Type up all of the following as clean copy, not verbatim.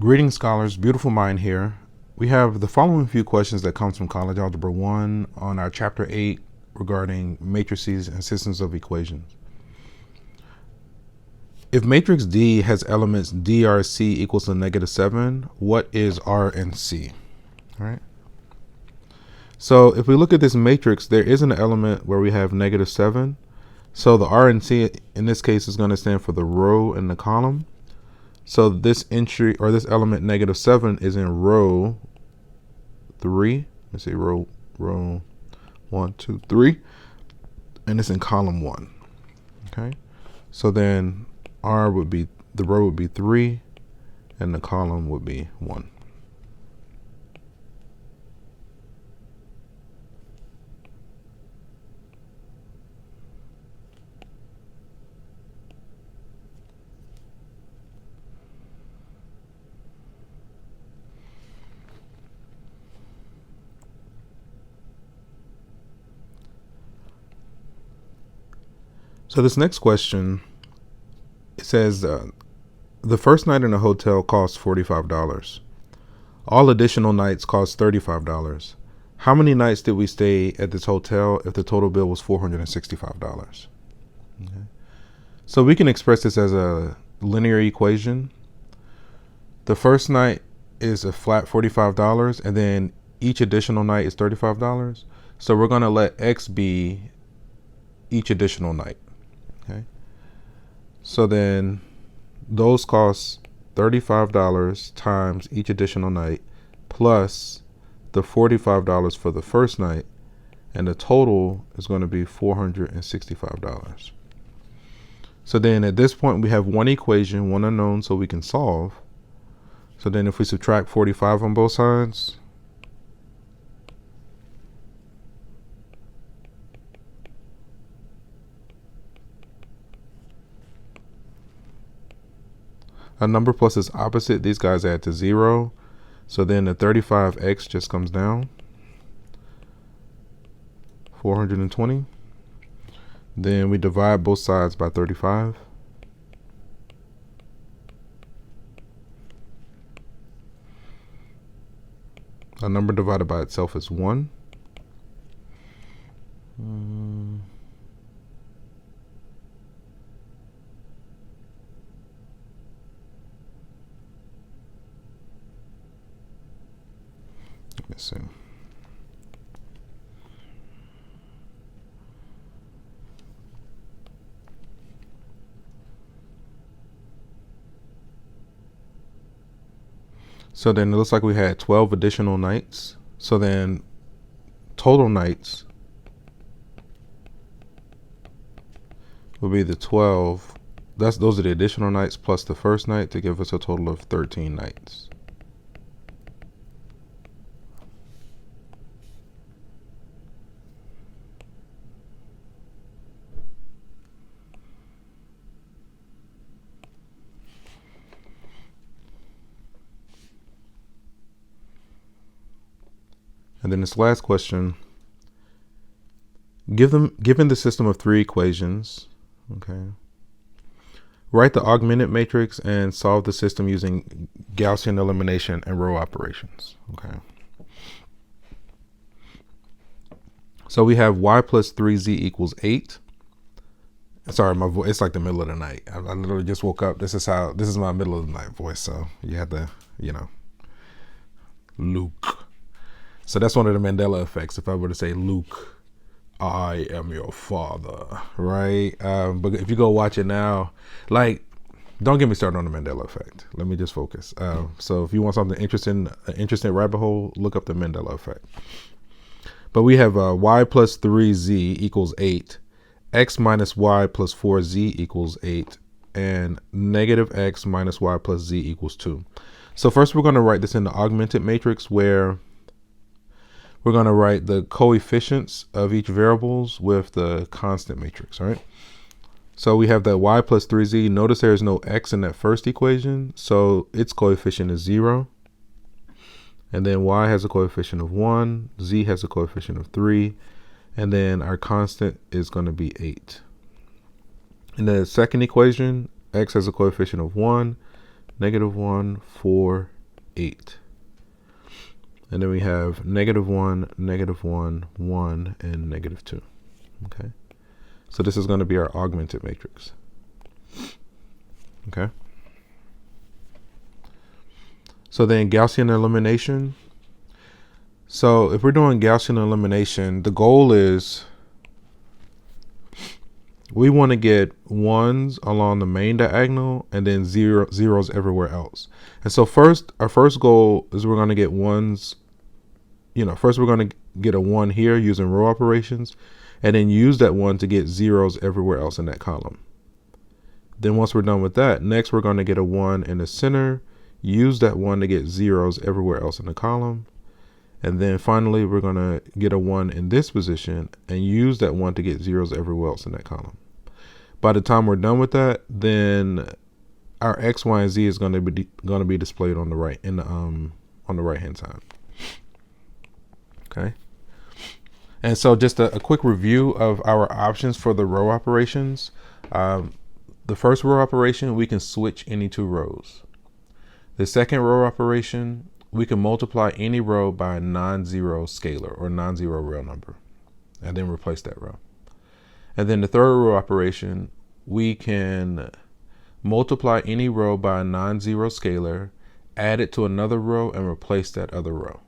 Greetings, scholars. Beautiful mind here. We have the following few questions that comes from College Algebra 1 on our Chapter 8 regarding matrices and systems of equations. If matrix D has elements drc equals to -7, what is R and C? All right. So if we look at this matrix, there is an element where we have -7. So the R and C in this case is going to stand for the row and the column. So this entry or this element -7 is in row 3. Let's see, row 1, 2, 3, and it's in column 1. Okay, so then R would be, the row would be 3, and the column would be 1. So this next question, it says the first night in a hotel costs $45. All additional nights cost $35. How many nights did we stay at this hotel if the total bill was $465? Okay. So we can express this as a linear equation. The first night is a flat $45, and then each additional night is $35. So we're going to let X be each additional night. Okay. So then those costs $35 times each additional night plus the $45 for the first night, and the total is going to be $465. So then at this point we have one equation, one unknown, so we can solve. So then if we subtract 45 on both sides, a number plus its opposite, these guys add to 0. So then the 35x just comes down, 420. Then we divide both sides by 35. A number divided by itself is 1. Let's see. So then it looks like we had 12 additional nights. So then total nights will be the 12. Those are the additional nights plus the first night to give us a total of 13 nights. And then this last question, given the system of 3 equations, okay, write the augmented matrix and solve the system using Gaussian elimination and row operations. Okay. So we have y plus 3z equals 8. Sorry, my voice, it's like the middle of the night. I literally just woke up. This is my middle of the night voice. So you have to, Luke. So that's one of the Mandela effects. If I were to say, Luke, I am your father, right? But if you go watch it now, don't get me started on the Mandela effect. Let me just focus. So if you want something interesting rabbit hole, look up the Mandela effect. But we have y plus 3z equals 8, x minus y plus 4z equals 8, and negative x minus y plus z equals 2. So first we're going to write this in the augmented matrix, where we're going to write the coefficients of each variables with the constant matrix, all right? So we have that y plus 3z. Notice there is no x in that first equation, so its coefficient is 0. And then y has a coefficient of 1, z has a coefficient of 3, and then our constant is going to be 8. In the second equation, x has a coefficient of 1, -1, 4, 8. And then we have -1, -1, 1, and -2. Okay. So this is going to be our augmented matrix. Okay. So then Gaussian elimination. So if we're doing Gaussian elimination, the goal is we want to get ones along the main diagonal and then zeros everywhere else. And so our first goal is we're going to get ones, first we're going to get a 1 here using row operations, and then use that 1 to get zeros everywhere else in that column. Then once we're done with that, next we're going to get a 1 in the center, use that 1 to get zeros everywhere else in the column. And then finally, we're going to get a 1 in this position and use that 1 to get zeros everywhere else in that column. By the time we're done with that, then our X, Y, and Z is going to be displayed on the right on the right hand side. Okay. And so just a quick review of our options for the row operations. The first row operation, we can switch any 2 rows. The second row operation, we can multiply any row by a non-zero scalar or non-zero real number and then replace that row. And then the third row operation, we can multiply any row by a non-zero scalar, add it to another row, and replace that other row.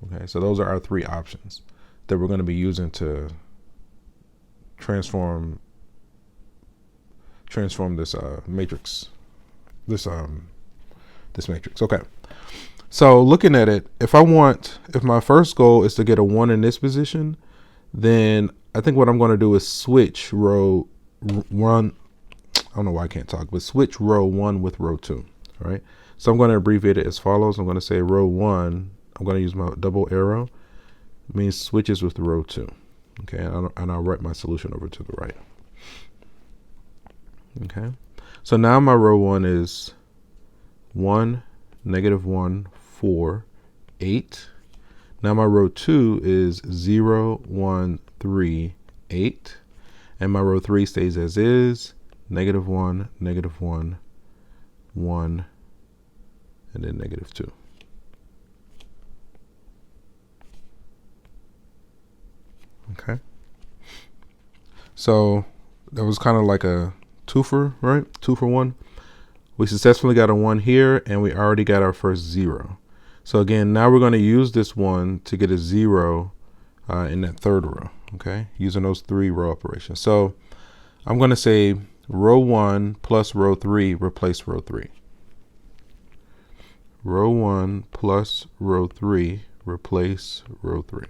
Okay, so those are our 3 options that we're going to be using to transform this matrix. This matrix. Okay. So looking at it, if my first goal is to get a 1 in this position, then I think what I'm going to do is switch row 1. I don't know why I can't talk, but switch row 1 with row 2. All right. So I'm going to abbreviate it as follows. I'm going to say row 1. I'm going to use my double arrow. It means switches with row 2. Okay. And I'll write my solution over to the right. Okay. So now my row 1 is 1, -1, 4, 8. Now my row 2 is 0, 1, 3, 8. And my row 3 stays as is, -1, -1, 1, and then -2. Okay. So that was kind of like a twofer, right? 2 for 1. We successfully got a 1 here, and we already got our first 0. So again, now we're going to use this 1 to get a 0 in that third row, okay, using those 3 row operations. So I'm going to say row 1 plus row 3 replace row 3. Row 1 plus row 3 replace row 3.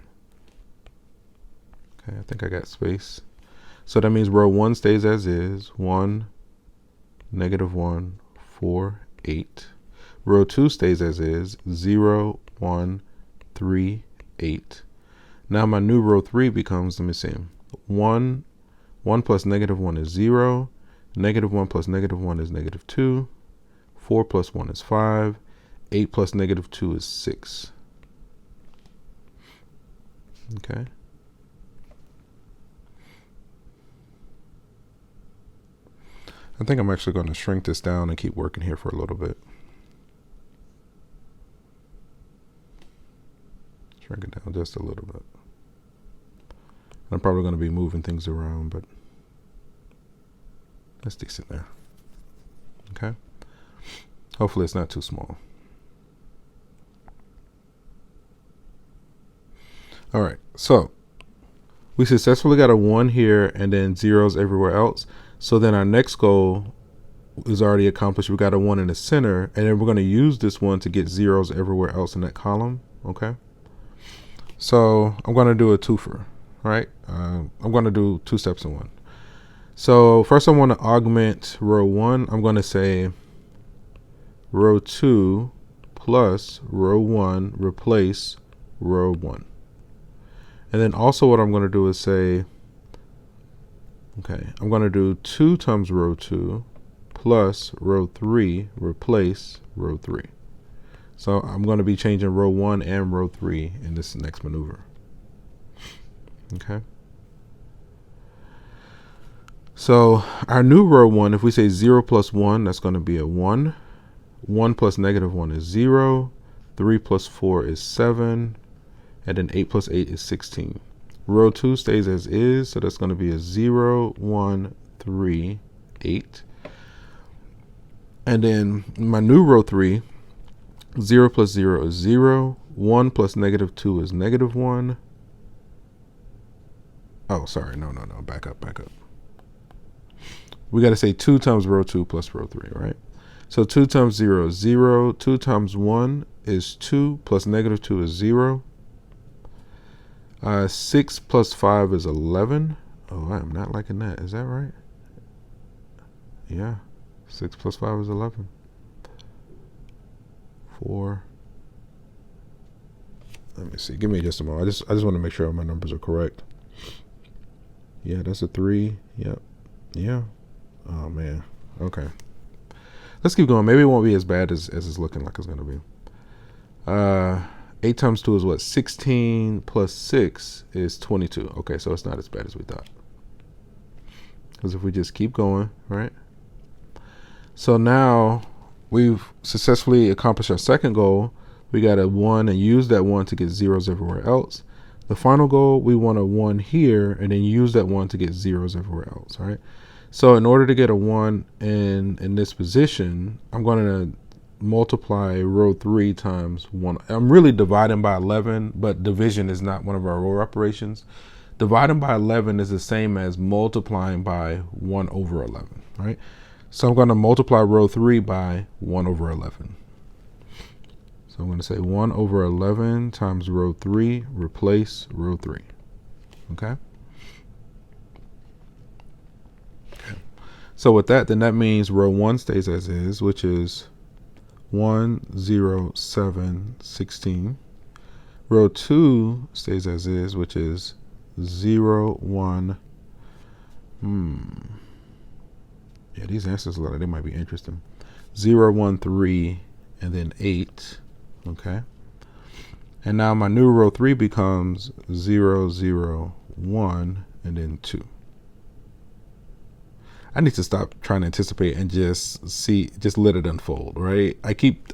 Okay, I think I got space. So that means row 1 stays as is, 1, -1, 4, 8. Row 2 stays as is, 0, 1, 3, 8. Now my new row 3 becomes, let me see, 1 plus -1 is 0, -1 plus -1 is -2, 4 plus 1 is 5, 8 plus -2 is 6. Okay. I think I'm actually going to shrink this down and keep working here for a little bit. Shrink it down just a little bit. I'm probably going to be moving things around, but that's decent there. Okay. Hopefully it's not too small. All right. So we successfully got a 1 here and then zeros everywhere else. So then our next goal is already accomplished. We got a 1 in the center, and then we're going to use this 1 to get zeros everywhere else in that column. Okay. So I'm going to do a twofer, right? I'm going to do 2 steps in 1. So first I want to augment row 1. I'm going to say row 2 plus row 1 replace row 1. And then also what I'm going to do is say, okay, I'm going to do 2 times row 2 plus row 3 replace row 3. So I'm going to be changing row 1 and row 3 in this next maneuver. Okay. So our new row 1, if we say 0 plus 1, that's going to be a 1. 1 plus negative 1 is 0. 3 plus 4 is 7. And then 8 plus 8 is 16. Row 2 stays as is, so that's going to be a 0, 1, 3, 8. And then my new row 3, 0 plus 0 is 0. 1 plus negative 2 is negative 1. Oh, sorry. No. Back up. We got to say 2 times row 2 plus row 3, right? So 2 times 0 is 0. 2 times 1 is 2 plus negative 2 is 0. 6 plus 5 is 11. Oh, I'm not liking that. Is that right? Yeah. 6 plus 5 is 11. 4. Let me see. Give me just a moment. I just want to make sure my numbers are correct. Yeah, that's a 3. Yep. Yeah. Oh, man. Okay. Let's keep going. Maybe it won't be as bad as it's looking like it's going to be. 8 times 2 is what? 16 plus 6 is 22. Okay, so it's not as bad as we thought. Because if we just keep going, right? So now we've successfully accomplished our second goal. We got a 1 and use that 1 to get zeros everywhere else. The final goal, we want a 1 here and then use that 1 to get zeros everywhere else, right? So in order to get a 1 in this position, I'm going to multiply row 3 times 1. I'm really dividing by 11, but division is not one of our row operations. Dividing by 11 is the same as multiplying by 1 over 11, right? So I'm going to multiply row 3 by 1 over 11. So I'm going to say 1 over 11 times row 3, replace row 3. Okay? So with that, then that means row 1 stays as is, which is 1, 0, 7, 16. Row 2 stays as is, which is 0, 1. Yeah, these answers, they might be interesting. 0, 1, 3, and then 8. Okay. And now my new row 3 becomes 0, 0, 1, and then 2. I need to stop trying to anticipate and just let it unfold, right? I keep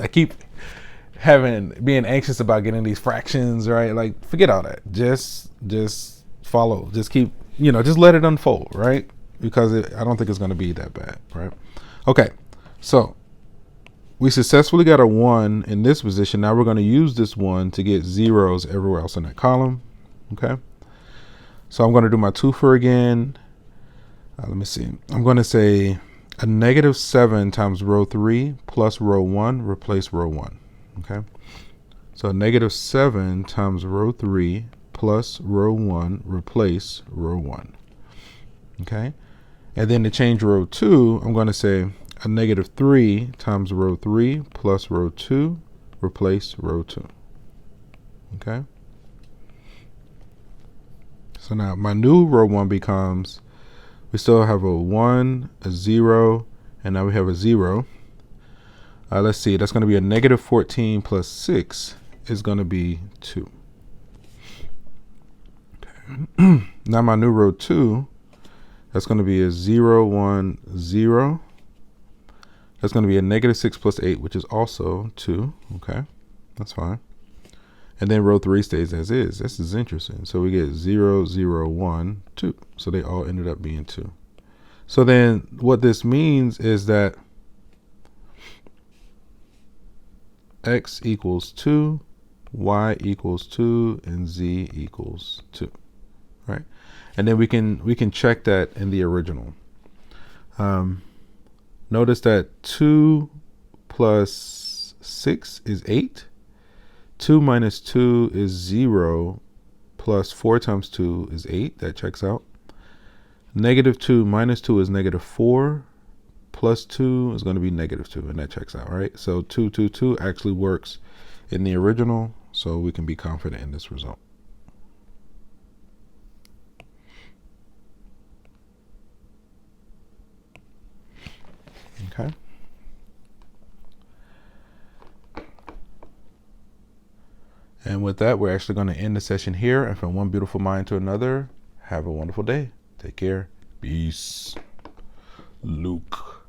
being anxious about getting these fractions, right? Like, forget all that. Just follow. Just keep, just let it unfold, right? Because I don't think it's going to be that bad, right? Okay, so we successfully got a 1 in this position. Now we're going to use this 1 to get zeros everywhere else in that column, okay? So I'm going to do my twofer again. Let me see. I'm going to say a negative 7 times row 3 plus row 1, replace row 1. Okay. So negative 7 times row 3 plus row 1, replace row 1. Okay. And then to change row 2, I'm going to say a negative 3 times row 3 plus row 2, replace row 2. Okay. So now my new row 1 becomes, we still have a 1, a 0, and now we have a 0. Let's see, that's going to be a negative 14 plus 6 is going to be 2. Okay. Now my new row 2, that's going to be a 0, 1, 0. That's going to be a negative 6 plus 8, which is also 2. Okay, that's fine. And then row 3 stays as is. This is interesting. So we get 0, 0, 1, 2. So they all ended up being 2. So then what this means is that x equals 2, y equals 2, and z equals 2. Right? And then we can check that in the original. Notice that 2 plus 6 is 8. 2 minus 2 is 0, plus 4 times 2 is 8. That checks out. Negative 2 minus 2 is negative 4, plus 2 is going to be negative 2, and that checks out, right? So 2, 2, 2 actually works in the original, so we can be confident in this result. Okay. And with that, we're actually going to end the session here. And from one beautiful mind to another, have a wonderful day. Take care. Peace. Luke.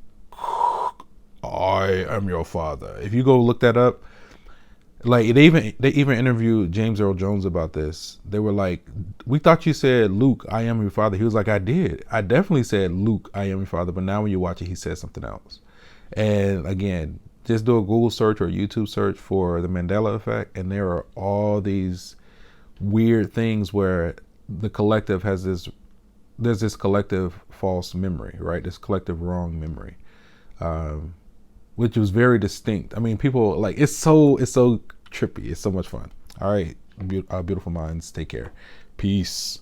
I am your father. If you go look that up, like they even interviewed James Earl Jones about this. They were like, we thought you said Luke, I am your father. He was like, I did. I definitely said Luke, I am your father. But now when you watch it, he says something else. And again, just do a Google search or YouTube search for the Mandela effect, and there are all these weird things where the collective has there's this collective false memory, right? This collective wrong memory, which was very distinct. I mean, people like it's so trippy. It's so much fun. All right, beautiful minds, take care. Peace.